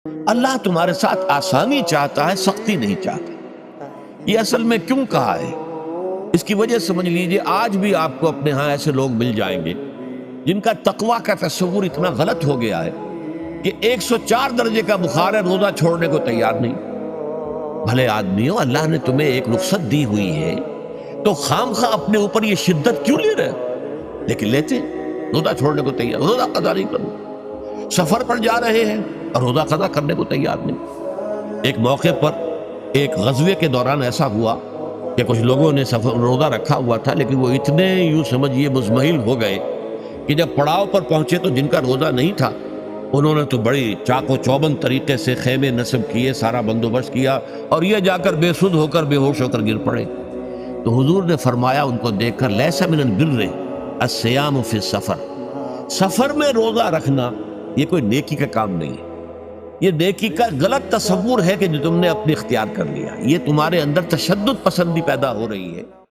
اللہ تمہارے ساتھ آسانی چاہتا ہے، سختی نہیں چاہتا۔ یہ اصل میں کیوں کہا ہے؟ اس کی وجہ سمجھ لیجئے، آج بھی آپ کو اپنے ہاں ایسے لوگ مل جائیں گے جن کا تقویٰ کا تصور اتنا غلط ہو گیا ہے کہ 104 درجے کا بخار ہے، روزہ چھوڑنے کو تیار نہیں۔ بھلے آدمیوں، اللہ نے تمہیں ایک رخصت دی ہوئی ہے تو خام خواہ اپنے اوپر یہ شدت کیوں لے رہے؟ لیکن لیتے روزہ چھوڑنے کو تیار، روزہ قضا نہیں کرنا۔ سفر پر جا رہے ہیں اور روزہ قضا کرنے کو تیار نہیں۔ ایک موقع پر ایک غزوے کے دوران ایسا ہوا کہ کچھ لوگوں نے روزہ رکھا ہوا تھا، لیکن وہ اتنے یوں سمجھیے مزمحل ہو گئے کہ جب پڑاؤ پر پہنچے تو جن کا روزہ نہیں تھا انہوں نے تو بڑی چاق و چوبند طریقے سے خیمے نصب کیے، سارا بندوبست کیا، اور یہ جا کر بے سدھ ہو کر بے ہوش ہو کر گر پڑے۔ تو حضور نے فرمایا ان کو دیکھ کر، لیس من البر الصیام فی السفر، سفر میں روزہ رکھنا یہ کوئی نیکی کا کام نہیں ہے، یہ نیکی کا غلط تصور ہے کہ جو تم نے اپنے اختیار کر لیا، یہ تمہارے اندر تشدد پسندی پیدا ہو رہی ہے۔